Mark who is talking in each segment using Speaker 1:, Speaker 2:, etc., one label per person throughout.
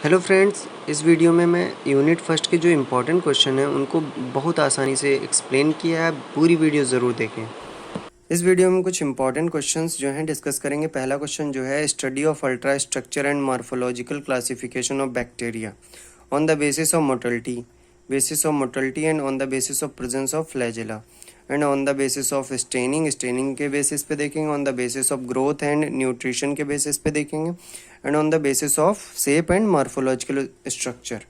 Speaker 1: Hello friends, इस video में मैं यूनिट फर्स्ट के जो इम्पोर्टेंट क्वेश्चन हैं उनको बहुत आसानी से एक्सप्लेन किया है। पूरी वीडियो ज़रूर देखें। इस वीडियो में कुछ इंपॉर्टेंट क्वेश्चंस जो हैं डिस्कस करेंगे। पहला क्वेश्चन जो है, study of ultra structure and morphological classification of bacteria on the basis of motility and on the basis of presence of flagella and on the basis of staining के basis पे देखेंगे, on the basis of growth and nutrition के basis पे देखेंगे and on the basis of shape and morphological structure।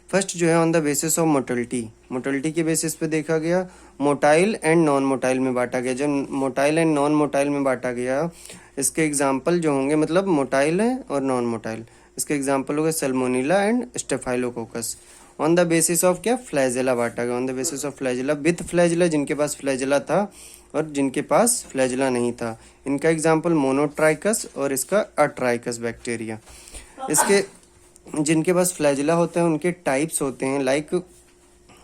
Speaker 1: First जो है on the basis of motility के basis पे देखा गया, मोटाइल एंड नॉन मोटाइल में बांटा गया। जब मोटाइल एंड नॉन मोटाइल में बांटा गया, इसके एग्जाम्पल जो होंगे, मतलब मोटाइल है और नॉन मोटाइल, इसके एग्जाम्पल हो गए Salmonella and staphylococcus. On the basis of क्या, फ्लैजेला बांटा गया। On the basis of flagella, with flagella, जिनके पास फ्लैजेला था और जिनके पास फ्लैजेला नहीं था। इनका एग्जाम्पल मोनोट्राइकस और इसका अट्राइकस बैक्टीरिया। इसके जिनके पास फ्लैजेला होते हैं उनके टाइप्स होते हैं, लाइक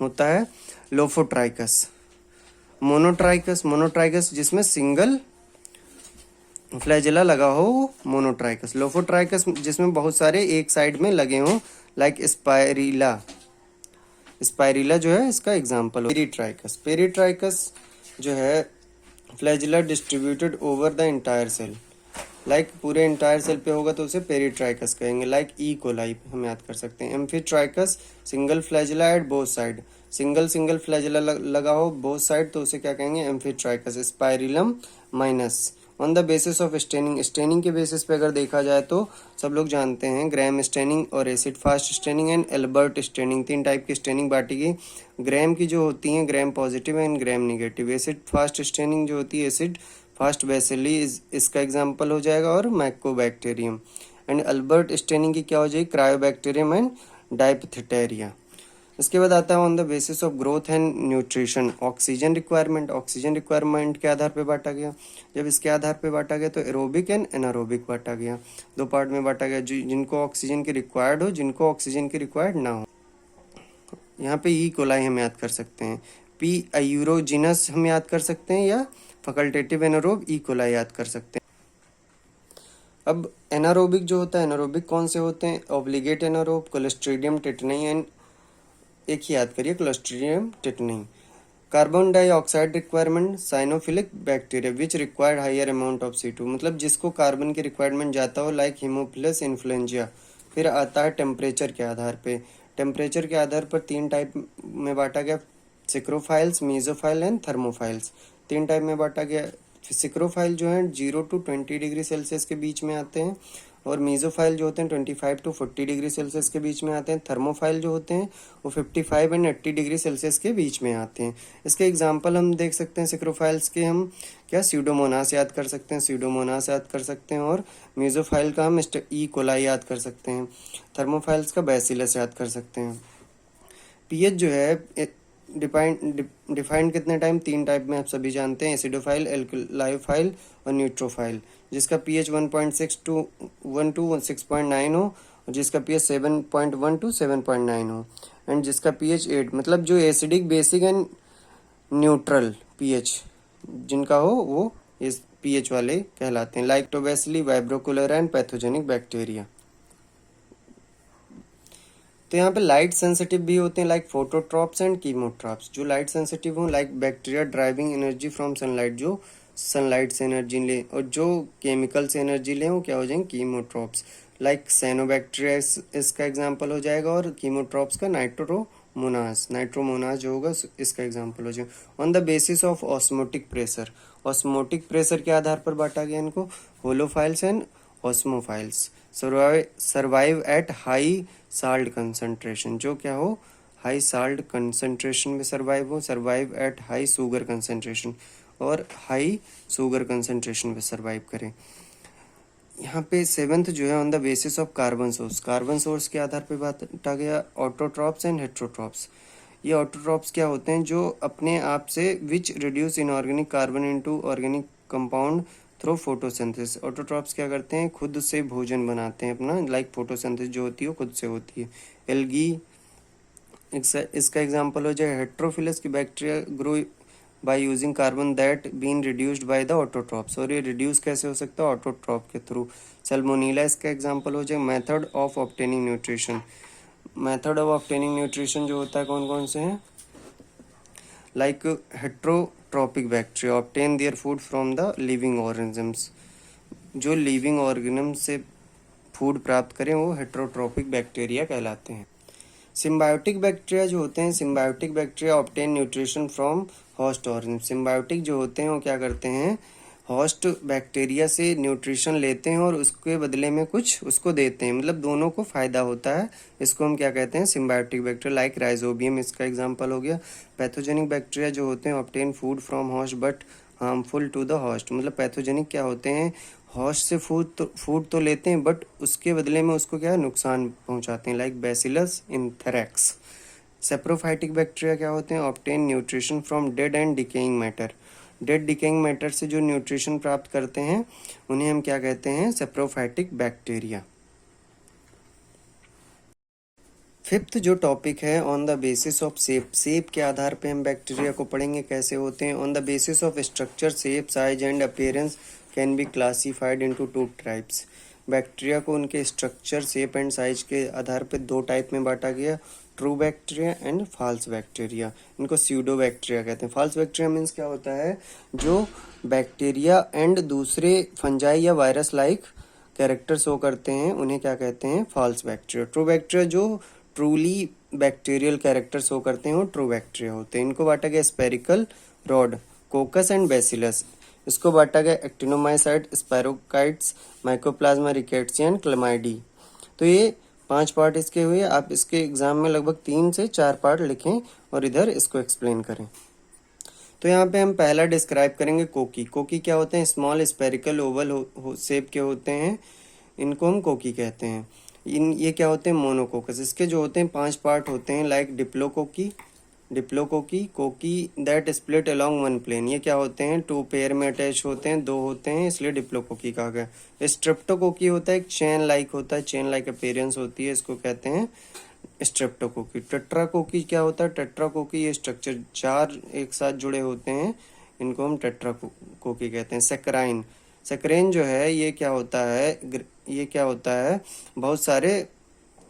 Speaker 1: होता है लोफोट्राइकस, मोनोट्राइकस जिसमें सिंगल फ्लैजेला लगा हो वो मोनोट्राइकस। लोफोट्राइकस जिसमें बहुत सारे एक साइड में लगे हों, लाइक स्पाइरिला जो है इसका एग्जाम्पल। पेरिट्राइकस जो है flagella distributed over the entire cell, like पूरे इंटायर सेल पे होगा तो उसे पेरिट्राइकस कहेंगे। लाइक ई कोलाई हम याद कर सकते हैं। Amphitrichous single flagella at both side, single flagella लगा हो बोथ साइड तो उसे क्या कहेंगे, amphitrichous. Spirillum minus. On the basis of staining के बेसिस पे अगर देखा जाए तो सब लोग जानते हैं ग्रैम स्टेनिंग और acid fast staining and Albert staining, तीन टाइप की स्टेनिंग बांटी गई। ग्रैम की जो होती हैं gram positive and gram negative. Acid fast staining जो होती है एसिड फास्ट बेसिली इसका एग्जाम्पल हो जाएगा, और माइकोबैक्टीरियम। एंड अल्बर्ट स्टेनिंग की क्या हो जाएगी, क्रायोबैक्टीरियम एंड डायप्थिटेरिया। इसके बाद आता है on the basis of growth and nutrition, oxygen requirement के आधार पे बांटा गया। जब इसके आधार पे बांटा गया तो एरोबिक एंड एनारोबिक बांटा गया, दो पार्ट में बांटा गया, जिनको ऑक्सीजन की रिक्वायर्ड हो, जिनको ऑक्सीजन की रिक्वायर्ड ना हो। यहाँ पे ई कोलाई हम याद कर सकते हैं, पी आयूरोजिनस हम याद कर सकते हैं, या फैकल्टेटिव एनारोब ई कोलाई याद कर सकते हैं। अब एनारोबिक जो होता है, एनारोबिक कौन से होते हैं, obligate anaerobe, clostridium tetani and एक ही याद करिए, clostridium tetani. Carbon dioxide requirement, capnophilic bacteria which required higher amount of C2, मतलब जिसको कार्बन की रिक्वायरमेंट जाता हो, लाइक हीमोफिलस इन्फ्लुएंजा। फिर आता है टेम्परेचर के आधार पे, टेम्परेचर के आधार पर तीन टाइप में बांटा गया, सिक्रोफाइल्स, मीजोफाइल एंड थर्मोफाइल्स। तीन टाइप में बांटा गया। सिक्रोफाइल जो है 0 to 20 डिग्री सेल्सियस के बीच में आते हैं, और मीजोफाइल जो होते हैं 25 to 40 डिग्री सेल्सियस के बीच में आते हैं। थर्मोफाइल जो होते हैं वो 55 एंड 80 डिग्री सेल्सियस के बीच में आते हैं। इसके एग्जांपल हम देख सकते हैं सिक्रोफाइल्स के, हम क्या स्यूडोमोनास याद कर सकते हैं, और मीजोफाइल का हम ई कोलाई याद कर सकते हैं। थर्मोफाइल्स का बैसिलस याद कर सकते हैं। पीएच जो है डिफाइंड कितने टाइम, तीन टाइप में आप सभी जानते हैं, एसिडोफाइल, एल्कलायोफाइल और न्यूट्रोफाइल। जिसका पीएच 1.6 to 1 to 6.9 हो, और जिसका पीएच 7.1 to 7.9 हो, एंड जिसका पीएच 8, मतलब जो acidic, basic and neutral pH जिनका हो वो इस पीएच वाले कहलाते हैं। लाइक्टोबैसिली, वाइब्रोकुलर एंड पैथोजेनिक बैक्टीरिया। तो यहाँ पे लाइट सेंसिटिव भी होते हैं, लाइक फोटोट्रॉप्स एंड कीमोट्रॉप्स। जो लाइट सेंसिटिव हो, like bacteria driving energy from sunlight, जो सनलाइट से एनर्जी ले, और जो केमिकल से एनर्जी ले वो क्या हो जाएंगे, कीमोट्रॉप्स। लाइक साइनोबैक्टीरिया इसका एग्जांपल हो जाएगा, और कीमोट्रॉप्स का नाइट्रोमोनास जो होगा इसका एग्जांपल हो जाएगा। On the basis of osmotic pressure के आधार पर बांटा गया इनको, halophiles and osmophiles. Survive at high salt concentration, जो क्या हो, हाई साल्ट कंसंट्रेशन में survive at high sugar concentration, और हाई शुगर कंसंट्रेशन में सर्वाइव करें। यहाँ पे सेवंथ जो है on the basis of carbon source के आधार पे बांटा गया, ऑटोट्रॉप्स एंड हेट्रोट्रॉप्स। ये ऑटोट्रॉप्स क्या होते हैं, जो अपने आप से which reduce inorganic carbon into organic compound through photosynthesis. Autotrophs क्या करते हैं, खुद से भोजन बनाते हैं अपना, लाइक फोटोसिंथेसिस जो होती है खुद से होती है। एल्गी इसका एग्जांपल हो जाए। हेट्रोफिलस की bacteria grow by using carbon that been reduced by the autotrophs. और ये रिड्यूस कैसे हो सकता है? ऑटोट्रॉप के थ्रू। सैल्मोनेला इसका एग्जांपल हो जाए। Method of obtaining nutrition, method of obtaining nutrition जो होता है कौन कौन से हैं? Like heterotrophic bacteria obtain their food from the living organisms. जो लिविंग ऑर्गेनिज्म से फूड प्राप्त करें वो हेट्रोट्रॉपिक बैक्टीरिया कहलाते हैं। सिम्बायोटिक बैक्टीरिया जो होते हैं, symbiotic bacteria obtain nutrition from host organism. Symbiotic जो होते हैं वो क्या करते हैं? होस्ट बैक्टीरिया से न्यूट्रिशन लेते हैं और उसके बदले में कुछ उसको देते हैं, मतलब दोनों को फायदा होता है। इसको हम क्या कहते हैं? Symbiotic bacteria. लाइक राइजोबियम इसका एग्जांपल हो गया। पैथोजेनिक बैक्टीरिया जो होते हैं obtain food from host but harmful to the host. मतलब पैथोजेनिक क्या होते हैं? होस्ट से फूड तो लेते हैं बट उसके बदले में उसको क्या नुकसान पहुंचाते हैं। Like bacillus anthrax. Saprophytic bacteria क्या होते हैं? Obtain nutrition from dead and decaying matter. Dead decaying matter से जो न्यूट्रिशन प्राप्त करते हैं उन्हें हम क्या कहते हैं? Saprophytic bacteria. फिफ्थ जो टॉपिक है on the basis of shape, shape के आधार पे हम बैक्टीरिया को पढ़ेंगे कैसे होते हैं। On the basis of structure, shape, size and appearance can be classified into two types. Bacteria को उनके स्ट्रक्चर, शेप एंड साइज के आधार पे दो टाइप में बांटा गया, true bacteria and false bacteria. इनको स्यूडो बैक्टीरिया कहते हैं। फॉल्स बैक्टीरिया मीन्स क्या होता है? जो बैक्टीरिया एंड दूसरे फंजाई या वायरस लाइक कैरेक्टर शो करते हैं उन्हें क्या कहते हैं? False bacteria. ट्रू बैक्टीरिया जो ट्रूली बैक्टीरियल कैरेक्टर शो करते हैं वो ट्रू बैक्टीरिया होते हैं। इनको बांटा गया स्पेरिकल रॉड, कोकस एंड बैसिलस। इसको बांटा गया एक्टिनोमाइसाइट, स्पायरोकाइट्स, माइकोप्लाज्मा रिकेट्सी एंड क्लेमाइडी। तो ये 5 पार्ट इसके हुए। आप इसके एग्जाम में लगभग 3 से 4 पार्ट लिखें और इधर इसको एक्सप्लेन करें। तो यहाँ पे हम पहला डिस्क्राइब करेंगे कोकी। कोकी क्या होते हैं? स्मॉल स्पेरिकल ओवल शेप के होते हैं, इनको हम कोकी कहते हैं। ये क्या होते हैं? मोनोकोकस। इसके जो होते हैं 5 पार्ट होते हैं, like diplococci, cocci that split along one plane. ये क्या होते हैं? 2 पेयर में अटैच होते हैं, 2 होते हैं, इसलिए डिप्लोकोकी कहा गया। स्ट्रेप्टोकोकी होता है, एक चेन लाइक होता है, चेन लाइक अपीयरेंस होती है, इसको कहते हैं स्ट्रेप्टोकोकी। टेट्राकोकी क्या होता है? टेट्राकोकी ये स्ट्रक्चर 4 एक साथ जुड़े होते हैं, इनको हम टेट्राकोकी कहते हैं। सेक्राइन, सेक्रेन जो है ये क्या होता है? बहुत सारे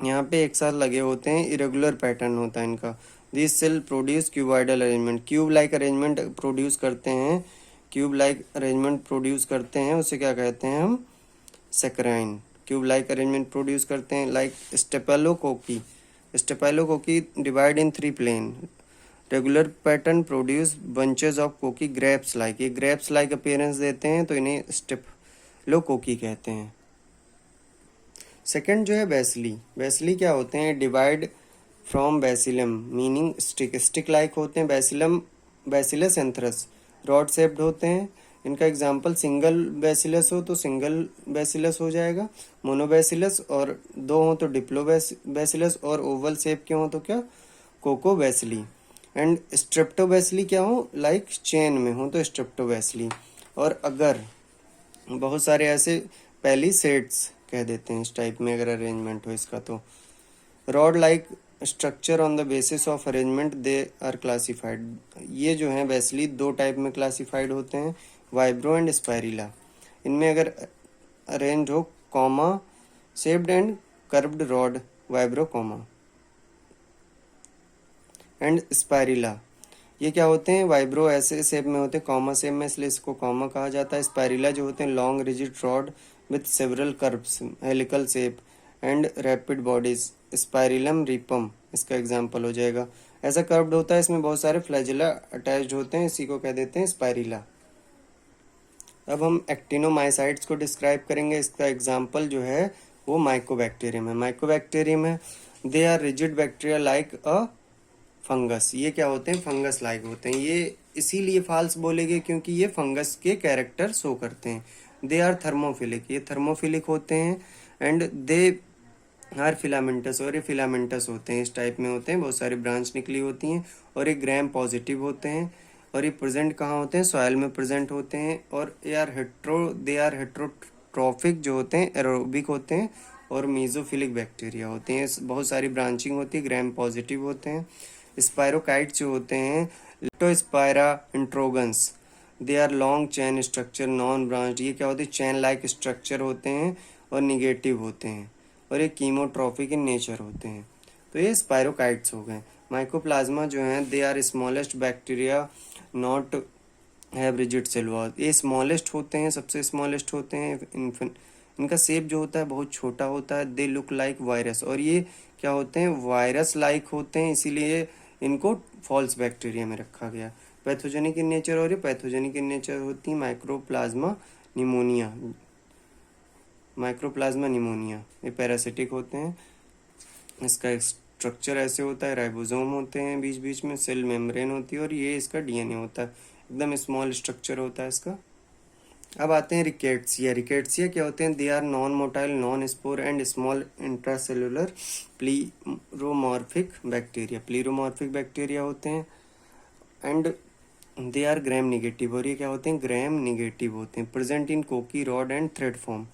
Speaker 1: यहाँ पे एक साथ लगे होते हैं, इरेगुलर पैटर्न होता है इनका। This cell produce cuboidal arrangement, cube like arrangement produce करते हैं, क्यूब लाइक अरेंजमेंट प्रोड्यूस करते हैं, उसे क्या कहते हैं हम? Sarcinae. Cube like arrangement produce करते हैं। Like staphylococci, staphylococci divide in 3 plane, regular pattern produce bunches of cocci grapes like. ये ग्रेप्स लाइक अपीयरेंस देते हैं तो इन्हें स्टेपेलोकोकी कहते हैं। सेकंड जो है बैसिली, बैसिली क्या होते हैं? Divide from bacillum meaning stick, stick like होते हैं। Bacillum, bacillus anthracis, rod shaped होते हैं। इनका एग्जांपल सिंगल बैसिलस हो तो सिंगल बैसिलस हो जाएगा, मोनोबैसिलस और 2 हो तो डिप्लो बैसिलस, और ओवल शेप के हो तो क्या? कोकोबैसिली। एंड स्ट्रेप्टोबैसिली क्या हो? लाइक चेन में हो तो स्ट्रेप्टोबैसिली। और अगर बहुत सारे ऐसे पैलिसेड्स कह देते हैं इस टाइप में अगर अरेंजमेंट हो इसका, तो rod like structure on the basis of arrangement they are classified. ये जो है बैसिली 2 टाइप में क्लासिफाइड होते हैं, वाइब्रो एंड स्पायरिला। इनमें अगर अरेंज हो comma shaped and curved rod, vibro comma, and spirilla. ये क्या होते हैं? वाइब्रो ऐसे शेप में होते हैं, कॉमा शेप में, इसलिए इसको कॉमा कहा जाता है। स्पायरिला जो होते हैं long rigid rod with several curves, helical shape and rapid bodies, spirillum रिपम इसका एग्जांपल हो जाएगा। ऐसा कर्व्ड होता है, इसमें बहुत सारे फ्लैजिला अटैच्ड होते हैं, इसी को कह देते हैं स्पायरिला। अब हम एक्टिनोमाइसाइट्स को डिस्क्राइब करेंगे। इसका एग्जांपल जो है वो माइकोबैक्टीरियम है। माइकोबैक्टीरियम है, they are rigid bacteria like a fungus. ये क्या होते हैं? फंगस लाइक होते हैं। ये इसीलिए फॉल्स बोलेंगे क्योंकि ये फंगस के कैरेक्टर शो करते हैं। दे आर थर्मोफिलिक, ये थर्मोफिलिक होते हैं। एंड दे आर फिलामेंटस, और ये फिलामेंटस होते हैं, इस टाइप में होते हैं, बहुत सारी ब्रांच निकली होती हैं। और ये ग्राम पॉजिटिव होते हैं। और ये प्रेजेंट कहाँ होते हैं? सॉइल में प्रेजेंट होते हैं। और दे आर हेट्रोट्रॉफिक जो होते हैं, एरोबिक होते हैं। और मीजोफिलिक बैक्टीरिया होते हैं, बहुत सारी ब्रांचिंग होती है, ग्राम पॉजिटिव होते हैं। स्पायरोकाइट जो होते हैं leptospira interrogans, they are long chain structure non branched, ये क्या होती है, चैन लाइक स्ट्रक्चर होते हैं और निगेटिव होते हैं और ये कीमोट्रॉफिक इन नेचर होते हैं। तो ये स्पायरोकाइट्स हो गए। माइकोप्लाज्मा जो हैं they are smallest bacteria not have rigid cell wall, ये स्मॉलेस्ट होते हैं, सबसे स्मॉलेस्ट होते हैं। इनका शेप जो होता है बहुत छोटा होता है। दे लुक लाइक वायरस, और ये क्या होते हैं, वायरस लाइक होते हैं, इसीलिए इनको फॉल्स बैक्टीरिया में रखा गया। पैथोजेनिक इन नेचर, और ये पैथोजेनिक इन नेचर होती है माइक्रोप्लाज्मा निमोनिया, माइक्रोप्लाज्मा निमोनिया, ये पैरासिटिक होते हैं। इसका स्ट्रक्चर ऐसे होता है, राइबोसोम होते हैं बीच बीच में, सेल मेम्ब्रेन होती है और ये इसका डीएनए होता है, एकदम स्मॉल स्ट्रक्चर होता है इसका। अब आते हैं रिकेट्सिया। रिकेट्सिया क्या होते हैं, they are non motile non spore and small intracellular pleomorphic bacteria, pleomorphic bacteria होते हैं and they are gram negative, और ये क्या होते हैं, ग्राम निगेटिव होते हैं। प्रेजेंट इन कोकी रॉड एंड थ्रेड फॉर्म,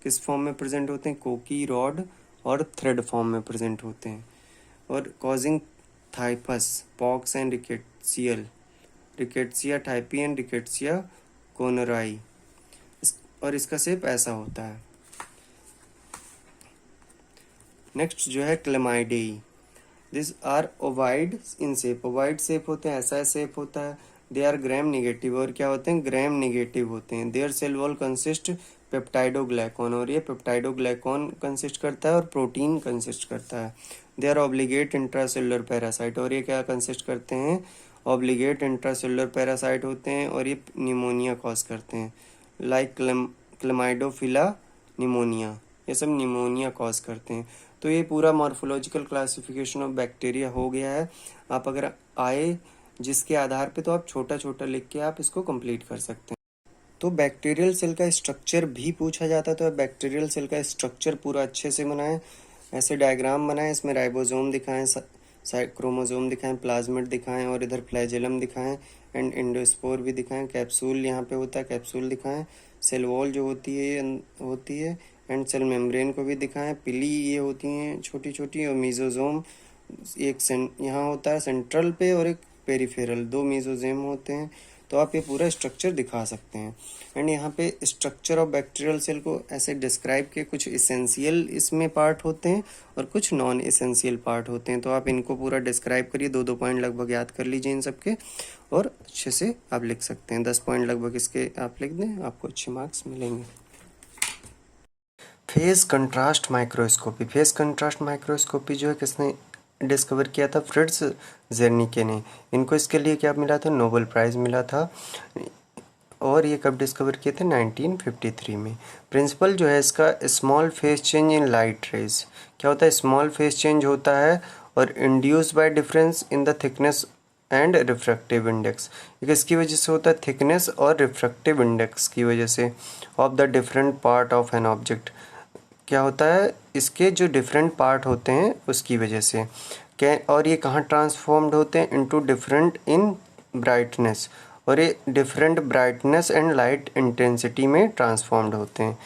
Speaker 1: किस फॉर्म में प्रेजेंट होते हैं, कोकी रॉड और थ्रेड फॉर्म में प्रेजेंट होते हैं। और causing typhus pox and rickettsial, rickettsia typhi and rickettsia conorii, और इसका शेप ऐसा होता है। नेक्स्ट जो है chlamydiae, this are ovoid in shape, ovoid shape होते हैं, ऐसा शेप होता है। दे आर ग्राम निगेटिव, और क्या होते हैं, ग्राम निगेटिव होते हैं। There cell wall consist peptidoglycan, और ये पेप्टाइडोग्लाइकॉन कंसिस्ट करता है और प्रोटीन कंसिस्ट करता है। They are obligate intracellular parasite, और ये क्या कंसिस्ट करते हैं, ऑब्लिगेट इंट्रासेलुलर पैरासाइट होते हैं, और ये निमोनिया कॉज करते हैं, लाइक क्लेमाइडोफिला निमोनिया, ये सब निमोनिया कॉज करते हैं। तो ये पूरा मॉर्फोलॉजिकल क्लासिफिकेशन ऑफ बैक्टीरिया हो गया है। आप अगर आए जिसके आधार पे, तो आप छोटा छोटा लिख के आप इसको कंप्लीट कर सकते हैं। तो बैक्टीरियल सेल का स्ट्रक्चर भी पूछा जाता है, तो बैक्टीरियल सेल का स्ट्रक्चर पूरा अच्छे से बनाएं, ऐसे डायग्राम बनाएं, इसमें राइबोसोम दिखाएं, क्रोमोसोम दिखाएं, प्लाज्मिड दिखाएं, और इधर फ्लैजेलम दिखाएं एंड एंडोस्पोर भी दिखाएं, कैप्सूल यहाँ पे होता है, कैप्सूल दिखाएं, सेल वॉल जो होती है एंड सेल मेम्ब्रेन को भी दिखाएं, पिली ये होती हैं छोटी छोटी, और मीजोजोम एक यहाँ होता है सेंट्रल पे, और एक पेरिफेरल, दो मीजोजेम होते हैं। तो आप ये पूरा स्ट्रक्चर दिखा सकते हैं। एंड यहाँ पे स्ट्रक्चर ऑफ बैक्टीरियल सेल को ऐसे डिस्क्राइब के, कुछ इसेंशियल इसमें पार्ट होते हैं और कुछ नॉन इसेंशियल पार्ट होते हैं। तो आप इनको पूरा डिस्क्राइब करिए, 2-2 पॉइंट लगभग याद कर लीजिए इन सब के, और अच्छे से आप लिख सकते हैं। 10 पॉइंट लगभग इसके आप लिख दें, आपको अच्छे मार्क्स मिलेंगे। Face contrast microscopy, face contrast microscopy जो है किसने डिस्कवर किया था, फ्रिट्ज जेर्निके ने। इनको इसके लिए क्या मिला था, नोबेल प्राइज़ मिला था, और ये कब डिस्कवर किए थे, 1953 में। प्रिंसिपल जो है इसका, small face change in light rays, क्या होता है, स्मॉल फेस चेंज होता है और induce bye difference in the thickness and refractive index, किसकी वजह से होता है, थिकनेस और रिफ्रैक्टिव इंडेक्स की वजह से, of the different part of an object, क्या होता है, इसके जो डिफरेंट पार्ट होते हैं उसकी वजह से क्या, और ये कहाँ ट्रांसफॉर्म्ड होते हैं, इनटू डिफरेंट इन ब्राइटनेस, और ये different brightness and light intensity में ट्रांसफॉर्म्ड होते हैं।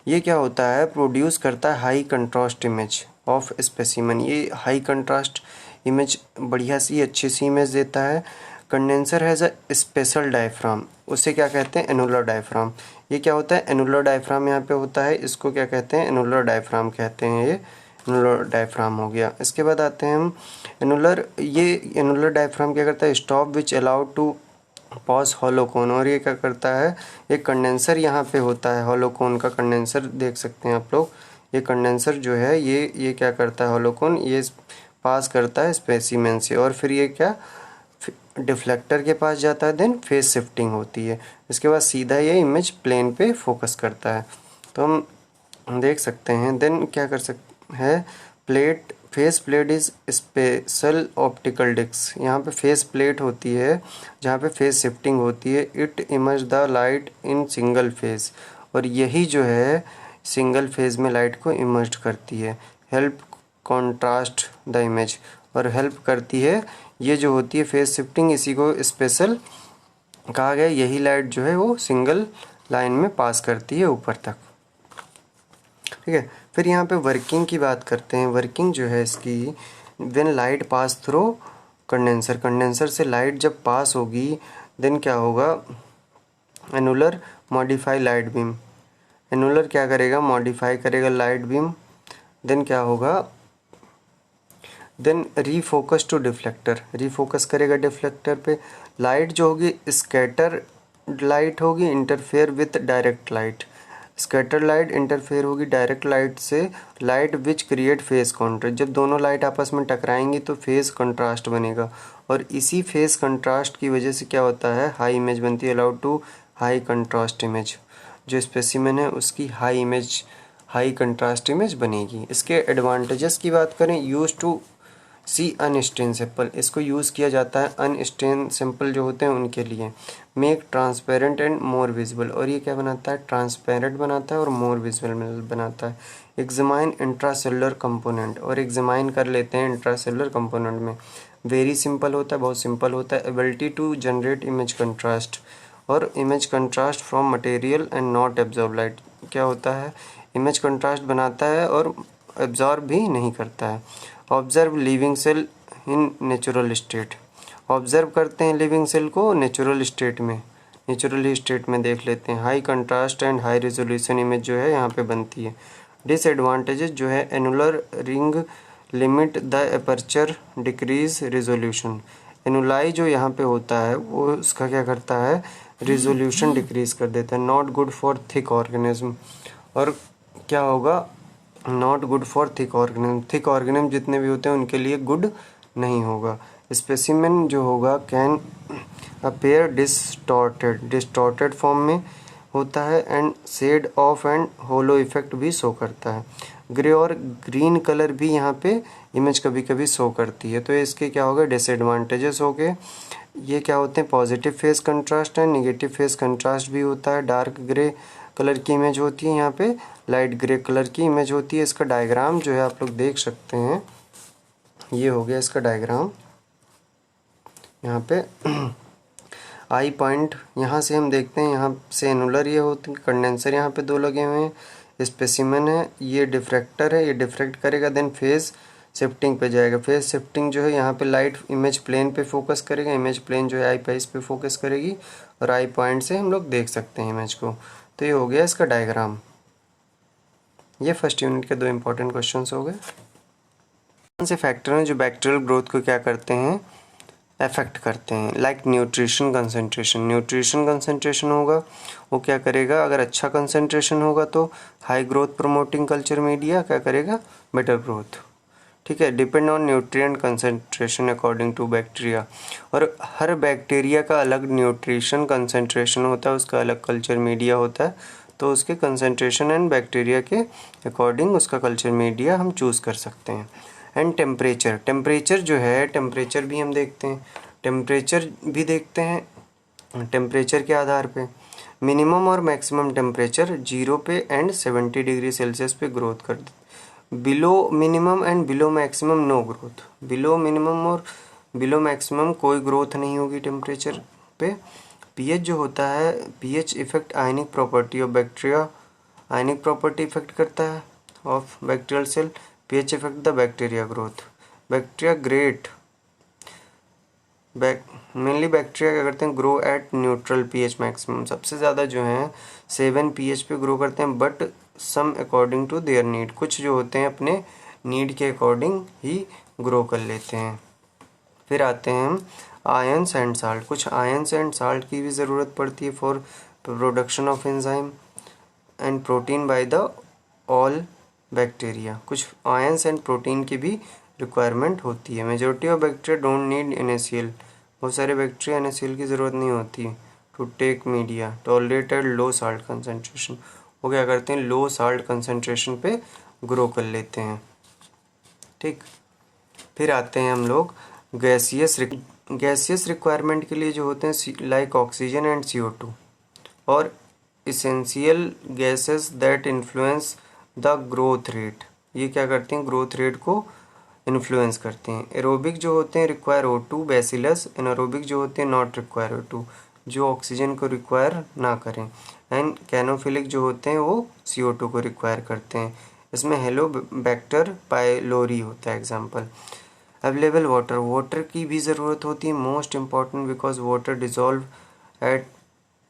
Speaker 1: ये क्या होता है, प्रोड्यूस करता है high contrast image of specimen, ये हाई कंट्रास्ट इमेज बढ़िया सी अच्छी सी इमेज देता है। Condenser has a special diaphragm, उसे क्या कहते हैं, एनुलर डायफ्राम। ये क्या होता है, एनुलर डायफ्राम यहाँ पे होता है, इसको क्या कहते हैं, एनुलर डायफ्राम कहते हैं, ये एनुलर डायफ्राम हो गया। इसके बाद आते हैं हम एनुलर, ये एनुलर डायफ्राम क्या करता है, stop which allowed to pass hollow cone, और ये क्या करता है, एक कंडेंसर यहाँ पे होता है, हॉलो कोन का कंडेंसर देख सकते हैं आप लोग, ये कंडेंसर जो है ये क्या करता है, हॉलो कोन ये पास करता है स्पेसिमेन से, और फिर ये क्या डिफ्लेक्टर के पास जाता है, देन फेस शिफ्टिंग होती है, इसके बाद सीधा ये इमेज प्लेन पे फोकस करता है। तो हम देख सकते हैं, देन क्या कर सकते हैं, plate, phase plate is special optical disc, यहाँ पे फेस प्लेट होती है जहाँ पे फेस शिफ्टिंग होती है। It emerge the light in single phase, और यही जो है सिंगल फेज में लाइट को इमर्ज करती है। हेल्प कॉन्ट्रास्ट द इमेज, और हेल्प करती है, ये जो होती है फेस शिफ्टिंग, इसी को स्पेशल कहा गया। यही लाइट जो है वो सिंगल लाइन में पास करती है ऊपर तक, ठीक है। फिर यहाँ पे वर्किंग की बात करते हैं। वर्किंग जो है इसकी, when light pass through condenser, condenser से लाइट जब पास होगी देन क्या होगा, annular modify light beam, annular क्या करेगा, मॉडिफाई करेगा लाइट बीम, देन क्या होगा, then refocus to deflector, refocus करेगा डिफ्लेक्टर पे, लाइट जो होगी स्कैटर लाइट होगी, interfere with direct light, scatter light interfere होगी डायरेक्ट लाइट से, light which create phase contrast, जब दोनों लाइट आपस में टकराएंगी तो फेस कंट्रास्ट बनेगा, और इसी फेस कंट्रास्ट की वजह से क्या होता है, हाई इमेज बनती है, allowed to high contrast image, जो स्पेसिमेन है उसकी high image, high contrast image बनेगी। इसके एडवांटेजेस की बात करें, use to see unstain sample, इसको यूज़ किया जाता है अनस्टेन सैंपल जो होते हैं उनके लिए, make transparent and more visible, और ये क्या बनाता है, ट्रांसपेरेंट बनाता है और मोर विजिबल बनाता है। एग्जामाइन इंट्रासेलुलर कंपोनेंट, और एग्जामाइन कर लेते हैं इंट्रासेलुलर कंपोनेंट में, वेरी सिंपल होता है, बहुत सिंपल होता है, ability to generate image contrast, और image contrast from material and not absorb light, क्या होता है, इमेज कंट्रास्ट बनाता है और एब्जॉर्ब भी नहीं करता है। Observe living cell in natural state, observe करते हैं लिविंग सेल को नेचुरल स्टेट में, नेचुरल स्टेट में देख लेते हैं। High contrast and high resolution image जो है यहाँ पे बनती है। डिसएडवांटेजेस जो है, annular ring limit the aperture decrease resolution, annuli जो यहाँ पे होता है वो उसका क्या करता है, रेजोल्यूशन डिक्रीज कर देता है। Not good for thick organism, और क्या होगा, not good for thick organism, thick organism जितने भी होते हैं उनके लिए गुड नहीं होगा। स्पेसिमेन जो होगा can appear distorted, distorted form में होता है, and shade of and halo effect भी शो करता है। ग्रे और ग्रीन कलर भी यहाँ पे इमेज कभी कभी शो करती है, तो इसके क्या होगा, डिसएडवांटेजेस हो गए। ये क्या होते हैं, पॉजिटिव फेस कंट्रास्ट है, नेगेटिव फेस कंट्रास्ट भी होता है, डार्क ग्रे कलर की इमेज होती है, यहाँ पे लाइट ग्रे कलर की इमेज होती है। इसका डायग्राम जो है आप लोग देख सकते हैं, ये हो गया इसका डायग्राम, यहाँ पे आई पॉइंट यहाँ से हम देखते हैं, यहाँ से एनुलर ये होते हैं, कंडेंसर यहाँ पे दो लगे हुए हैं, स्पेसिमेन है, ये डिफ्रैक्टर है, ये डिफ्रैक्ट करेगा, देन फेस शिफ्टिंग पे जाएगा, फेस शिफ्टिंग जो है यहाँ पे लाइट इमेज प्लेन पे फोकस करेगा, इमेज प्लेन जो है आई पाइस पे फोकस करेगी, और आई पॉइंट से हम लोग देख सकते हैं इमेज को। तो ये हो गया इसका डायग्राम। ये फर्स्ट यूनिट के दो इंपॉर्टेंट क्वेश्चंस हो गए। कौन से फैक्टर हैं जो बैक्टीरियल ग्रोथ को क्या करते हैं, अफेक्ट करते हैं, like nutrition concentration, nutrition concentration होगा वो क्या करेगा, अगर अच्छा कंसंट्रेशन होगा तो high growth promoting culture media क्या करेगा, बेटर ग्रोथ, ठीक है। Depend on nutrient concentration according to bacteria, और हर बैक्टीरिया का अलग न्यूट्रिशन कंसंट्रेशन होता है, उसका अलग कल्चर मीडिया होता है, तो उसके कंसंट्रेशन एंड बैक्टीरिया के अकॉर्डिंग उसका कल्चर मीडिया हम चूज़ कर सकते हैं। एंड टेम्परेचर, टेम्परेचर जो है, टेम्परेचर भी हम देखते हैं, टेम्परेचर भी देखते हैं, टेम्परेचर के आधार पे मिनिमम और मैक्सिमम टेम्परेचर 0 पे एंड 70 डिग्री सेल्सियस पे ग्रोथ कर देते, below minimum and below maximum no growth, below minimum और बिलो मैक्सिमम कोई ग्रोथ नहीं होगी टेम्परेचर पे। पीएच जो होता है, pH effect ionic property of bacteria, ionic property effect करता है of bacterial cell, pH effect the bacteria growth, bacteria great mainly bacteria क्या करते हैं, grow at neutral pH maximum, सबसे ज़्यादा जो हैं 7 पीएच पे ग्रो करते हैं, but some according to their need, कुछ जो होते हैं अपने नीड के अकॉर्डिंग ही ग्रो कर लेते हैं। फिर आते हैं हम आयंस एंड साल्ट, कुछ आयंस एंड साल्ट की भी ज़रूरत पड़ती है for production of enzyme and protein by the all bacteria, कुछ आयंस एंड प्रोटीन की भी रिक्वायरमेंट होती है। Majority of bacteria don't need NaCl, बहुत सारे बैक्टीरिया NaCl की ज़रूरत नहीं होती to take media, tolerated low salt concentration, वो क्या करते हैं, लो साल्ट कंसनट्रेशन पे ग्रो कर लेते हैं, ठीक। फिर आते हैं हम लोग गैसियस रिक्वायरमेंट के लिए जो होते हैं, लाइक ऑक्सीजन एंड CO2, और essential gases that influence the growth rate, ये क्या करते हैं, ग्रोथ रेट को इन्फ्लुएंस करते हैं। एरोबिक जो होते हैं रिक्वायर O2, बैसिलस, एनारोबिक जो होते हैं नॉट रिक्वायर O2, जो ऑक्सीजन को रिक्वायर ना करें, एंड कैनोफिलिक जो होते हैं वो CO2 को रिक्वायर करते हैं। इसमें हेलोबैक्टर पाइलोरी होता है एग्जाम्पल। अवेलेबल वाटर, वाटर की भी ज़रूरत होती है, most important because water dissolve at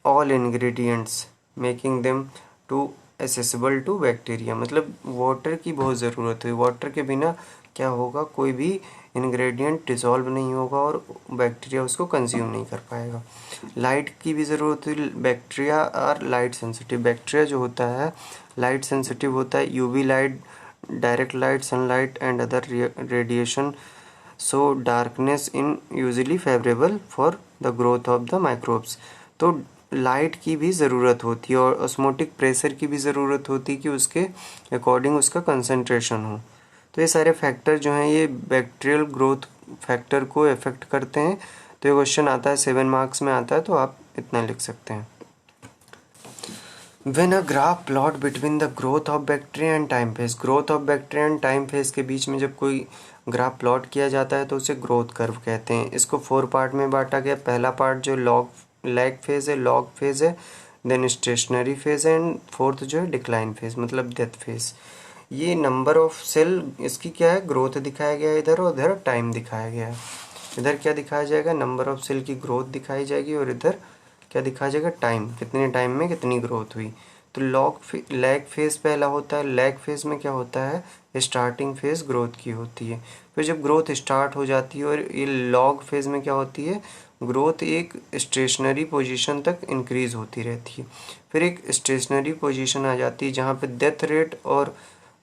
Speaker 1: all ingredients making them to accessible to bacteria. मतलब वाटर की बहुत ज़रूरत है, वाटर के बिना क्या होगा, कोई भी इंग्रेडिएंट डिसॉल्व नहीं होगा और बैक्टीरिया उसको कंज्यूम नहीं कर पाएगा। लाइट की भी ज़रूरत है, bacteria are light sensitive. Bacteria जो होता है लाइट सेंसिटिव होता है, UV light, direct light, sunlight and other radiation, so darkness in usually favourable for the growth of the microbes. तो लाइट की भी ज़रूरत होती है और ऑस्मोटिक प्रेशर की भी ज़रूरत होती है कि उसके अकॉर्डिंग उसका कंसंट्रेशन हो। तो ये सारे फैक्टर जो हैं ये बैक्टीरियल ग्रोथ फैक्टर को इफेक्ट करते हैं। तो ये क्वेश्चन आता है 7 मार्क्स में आता है, तो आप इतना लिख सकते हैं। When a graph plot between the growth of bacteria and time phase, growth of bacteria and time phase के बीच में जब कोई ग्राफ प्लॉट किया जाता है तो उसे ग्रोथ कर्व कहते हैं। इसको 4 पार्ट में बांटा गया। पहला पार्ट जो लैग फेज है, लॉग फेज है, देन स्टेशनरी फेज है एंड फोर्थ जो है डिक्लाइन फेज मतलब डेथ फेज। ये नंबर ऑफ सेल इसकी क्या है, ग्रोथ दिखाया गया है इधर, और इधर टाइम दिखाया गया है। इधर क्या दिखाया जाएगा, नंबर ऑफ सेल की ग्रोथ दिखाई जाएगी और इधर क्या दिखाया जाएगा, टाइम, कितने टाइम में कितनी ग्रोथ हुई। तो लैग फेज पहला होता है। लैग फेज में क्या होता है, स्टार्टिंग फेज ग्रोथ की होती है। फिर जब ग्रोथ स्टार्ट हो जाती है, और ये लॉग फेज में क्या होती है, ग्रोथ एक स्टेशनरी पोजीशन तक इंक्रीज होती रहती है। फिर एक स्टेशनरी पोजीशन आ जाती है जहाँ पे डेथ रेट और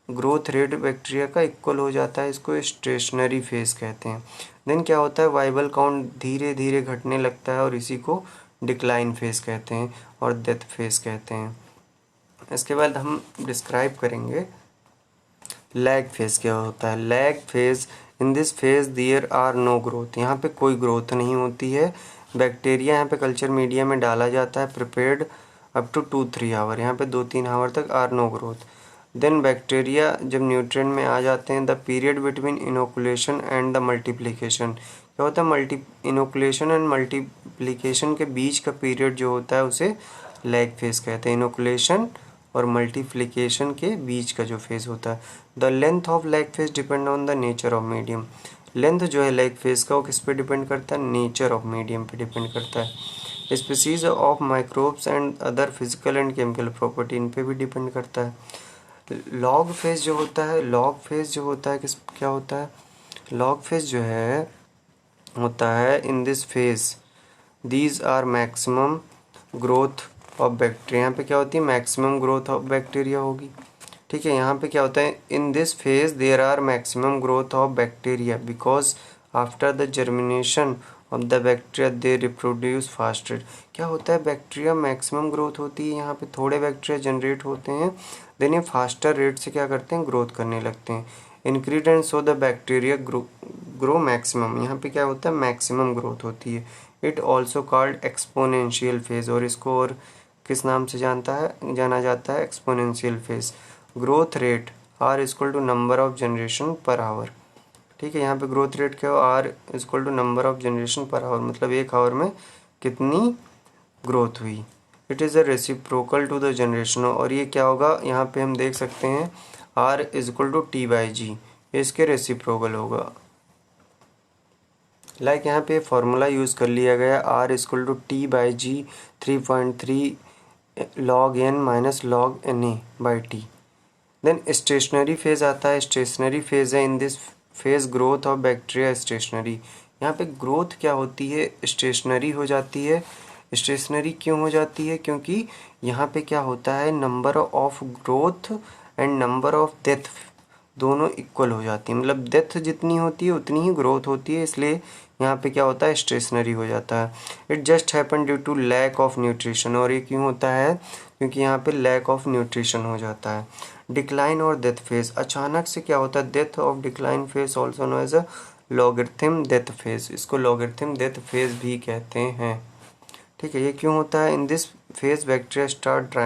Speaker 1: ग्रोथ रेट बैक्टीरिया का इक्वल हो जाता है, इसको स्टेशनरी फेज कहते हैं। देन क्या होता है, वाइबल काउंट धीरे धीरे घटने लगता है और इसी को डिक्लाइन फेज कहते हैं और डेथ फेज कहते हैं। इसके बाद हम डिस्क्राइब करेंगे लैग फेज क्या होता है। Lag phase, in this phase there are no growth, यहाँ पे कोई ग्रोथ नहीं होती है। बैक्टीरिया यहाँ पे कल्चर मीडिया में डाला जाता है, प्रिपेयर्ड अप टू 2-3 आवर, यहाँ पे 2-3 आवर तक are no growth. Then bacteria जब न्यूट्रिएंट में आ जाते हैं, the period between inoculation and the multiplication, क्या होता है, इनोकुलेशन एंड मल्टीप्लिकेशन के बीच का पीरियड जो होता है उसे लैग फेज कहते हैं। इनोकुलेशन और मल्टीप्लिकेशन के बीच का जो फेज होता है। The length of lag phase depend on the nature of medium, length जो है लैग फेज का वो किस पे डिपेंड करता है, नेचर ऑफ मीडियम पे डिपेंड करता है। Species of microbes and other physical and chemical property, इन पे भी डिपेंड करता है। लॉग फेज जो होता है, लॉग फेज जो होता है किस क्या होता है, लॉग फेज जो है होता है, in this phase these are maximum growth of bacteria, यहाँ पे क्या होती है, मैक्सिमम ग्रोथ ऑफ बैक्टीरिया होगी। ठीक है, यहाँ पे क्या होता है, in this phase there are maximum growth of bacteria because after the germination of the bacteria they reproduce faster. क्या होता है, बैक्टीरिया मैक्सिमम ग्रोथ होती है, यहाँ पे थोड़े बैक्टीरिया जनरेट होते हैं, देन ये फास्टर रेट से क्या करते हैं, ग्रोथ करने लगते हैं। Increase and so the bacteria grow maximum, यहाँ पे क्या होता है, मैक्सिमम ग्रोथ होती है। It also called exponential phase, और इसको और किस नाम से जाना जाता है, exponential phase. Growth rate are equal to number of generation per hour. ठीक है, यहाँ पे ग्रोथ रेट क्या हो, are equal to number of generation per hour, मतलब एक आवर में कितनी ग्रोथ हुई। It is a reciprocal to the generation, और ये क्या होगा, यहाँ पे हम देख सकते हैं आर इक्वल टू T/G, इसके रेसिप्रोकल होगा। लाइक यहाँ पे फॉर्मूला यूज़ कर लिया गया, R equal to T/G 3.3 log n minus log Na/T। Then stationary phase आता है, स्टेशनरी फेज है, in this phase growth of bacteria stationary, यहाँ पे ग्रोथ क्या होती है, स्टेशनरी हो जाती है। स्टेशनरी क्यों हो जाती है, क्योंकि यहाँ पे क्या होता है, number of growth and number of death दोनों इक्वल हो जाती है, मतलब डेथ जितनी होती है उतनी ही ग्रोथ होती है, इसलिए यहाँ पे क्या होता है, स्टेशनरी हो जाता है। It just happen due to lack of nutrition, और ये क्यों होता है, क्योंकि यहाँ पे लैक ऑफ न्यूट्रिशन हो जाता है। डिक्लाइन और डेथ फेज, अचानक से क्या होता है, death of decline phase also know as a logarithm death phase, इसको लॉगरिथम डेथ फेज भी कहते हैं। ठीक है, ये क्यों होता है, in this phase bacteria start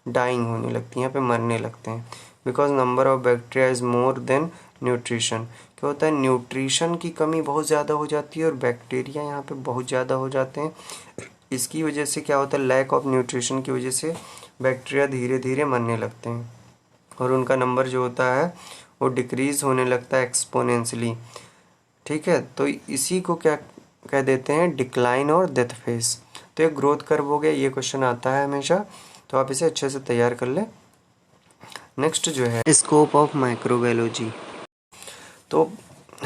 Speaker 1: dying होने लगती है, यहाँ पे मरने लगते हैं, because number of bacteria is more than nutrition. क्या होता है, न्यूट्रिशन की कमी बहुत ज़्यादा हो जाती है और बैक्टीरिया यहाँ पे बहुत ज़्यादा हो जाते हैं। इसकी वजह से क्या होता है, लैक ऑफ न्यूट्रिशन की वजह से बैक्टीरिया धीरे धीरे मरने लगते हैं और उनका नंबर जो होता है वो डिक्रीज होने लगता है एक्सपोनेंशियली। ठीक है, तो इसी को क्या कह देते हैं, डिक्लाइन और डेथ फेज। तो ये ग्रोथ कर्व हो गया, ये क्वेश्चन आता है हमेशा, तो आप इसे अच्छे से तैयार कर लें। नेक्स्ट जो है स्कोप ऑफ माइक्रोबायोलॉजी, तो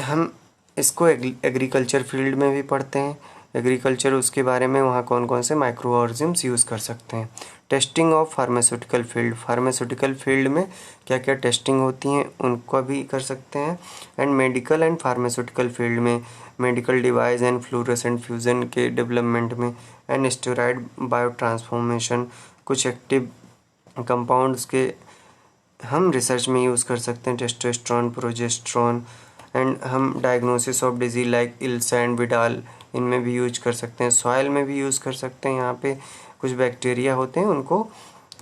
Speaker 1: हम इसको एग्रीकल्चर फील्ड में भी पढ़ते हैं। एग्रीकल्चर, उसके बारे में वहाँ कौन कौन से माइक्रो ऑर्गेनिज्म्स यूज़ कर सकते हैं। Testing of pharmaceutical field, pharmaceutical field में क्या क्या टेस्टिंग होती हैं उनको भी कर सकते हैं। And medical and pharmaceutical field में medical device and fluorescent fusion के डेवलपमेंट में, एंड स्टेरॉयड बायो ट्रांसफॉर्मेशन, कुछ एक्टिव कंपाउंड्स के हम रिसर्च में यूज़ कर सकते हैं, टेस्टोस्टेरोन, प्रोजेस्टेरोन। एंड हम डायग्नोसिस ऑफ डिजीज लाइक इल्स एंड विडाल, इनमें भी यूज कर सकते हैं। सॉइल में भी यूज़ कर सकते हैं, यहाँ पे कुछ बैक्टीरिया होते हैं उनको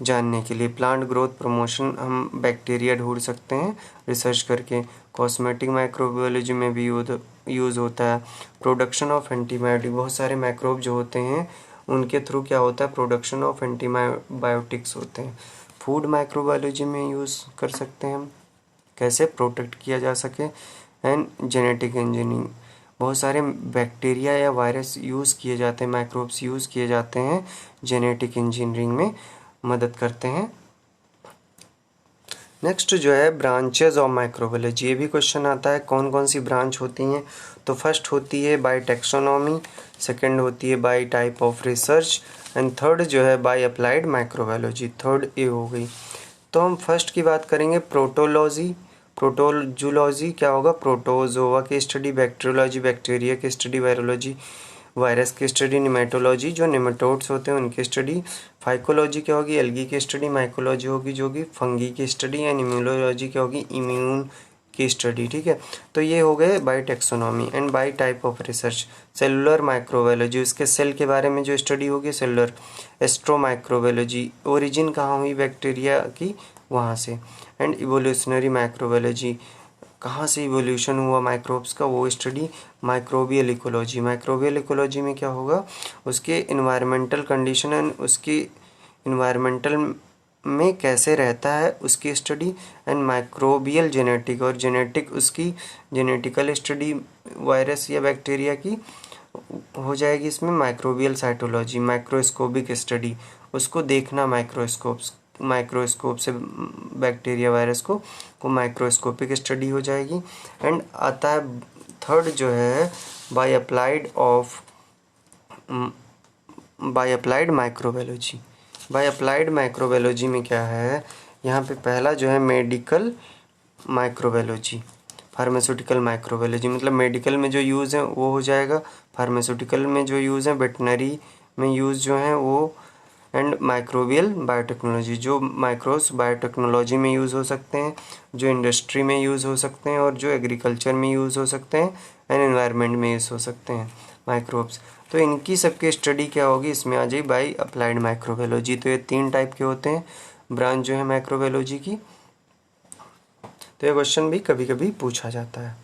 Speaker 1: जानने के लिए। प्लांट ग्रोथ प्रमोशन, हम बैक्टीरिया ढूंढ सकते हैं रिसर्च करके। कॉस्मेटिक माइक्रोबायोलॉजी में भी यूज़ होता है। प्रोडक्शन ऑफ एंटीबायोटिक, बहुत सारे माइक्रोब जो होते हैं उनके थ्रू क्या होता है, प्रोडक्शन ऑफ एंटीबायोटिक्स होते हैं। फूड माइक्रोबायोलॉजी में यूज़ कर सकते हैं हम, कैसे प्रोटेक्ट किया जा सके। एंड जेनेटिक इंजीनियरिंग, बहुत सारे बैक्टीरिया या वायरस यूज़ किए जाते हैं, माइक्रोब्स यूज़ किए जाते हैं, जेनेटिक इंजीनियरिंग में मदद करते हैं। नेक्स्ट जो है ब्रांचेज ऑफ माइक्रोबायोलॉजी, ये भी क्वेश्चन आता है कौन कौन सी ब्रांच होती हैं। तो फर्स्ट होती है बाय टेक्सोनॉमी, सेकंड होती है bye type of research, and third जो है by applied microbiology, third A हो गई। तो हम फर्स्ट की बात करेंगे प्रोटोलॉजी। प्रोटोजूलॉजी क्या होगा, प्रोटोजोआ की स्टडी, बैक्टीरियोलॉजी बैक्टीरिया की स्टडी, वायरोलॉजी वायरस की स्टडी, निमेटोलॉजी जो निमेटोड्स होते हैं उनकी स्टडी, फाइकोलॉजी क्या होगी, एल्गी की स्टडी, माइकोलॉजी होगी जो कि फंगी की स्टडी, एंड इम्यूनोलॉजी क्या होगी, इम्यून की स्टडी। ठीक है, तो ये हो गए by taxonomy. And by type of research, cellular microbiology, उसके सेल के बारे में जो स्टडी होगी सेलुलर। एस्ट्रो माइक्रोबायोलॉजी, ओरिजिन कहाँ हुई बैक्टीरिया की, वहाँ से। एंड इवोल्यूशनरी माइक्रोबायोलॉजी, कहाँ से इवोल्यूशन हुआ माइक्रोब्स का, वो study. Microbial ecology, microbial ecology में क्या होगा, उसके इन्वायरमेंटल कंडीशन एंड उसकी इन्वायरमेंटल में कैसे रहता है उसकी स्टडी। एंड माइक्रोबियल जेनेटिक, और जेनेटिक उसकी जेनेटिकल स्टडी वायरस या बैक्टीरिया की हो जाएगी इसमें। माइक्रोबियल साइटोलॉजी, माइक्रोस्कोपिक स्टडी, उसको देखना माइक्रोस्कोप से बैक्टीरिया वायरस को माइक्रोस्कोपिक स्टडी हो जाएगी। एंड आता है थर्ड जो है by applied microbiology. By applied microbiology में क्या है, यहाँ पे पहला जो है मेडिकल माइक्रोबायोलॉजी, फार्मास्यूटिकल माइक्रोबायोलॉजी, मतलब मेडिकल में जो यूज़ है वो हो जाएगा, फार्मास्यूटिकल में जो यूज़ है, वेटनरी में यूज़ जो है वो। एंड माइक्रोबियल बायोटेक्नोलॉजी, जो माइक्रोब्स बायोटेक्नोलॉजी में यूज़ हो सकते हैं, जो इंडस्ट्री में यूज़ हो सकते हैं, और जो एग्रीकल्चर में यूज़ हो सकते हैं, एंड एनवायरनमेंट में यूज़ हो सकते हैं माइक्रोब्स। तो इनकी सबकी स्टडी क्या होगी, इसमें आ जाए बाय अप्लाइड माइक्रोबायोलॉजी। तो ये 3 टाइप के होते हैं ब्रांच जो है माइक्रोबायोलॉजी की। तो ये क्वेश्चन भी कभी कभी पूछा जाता है।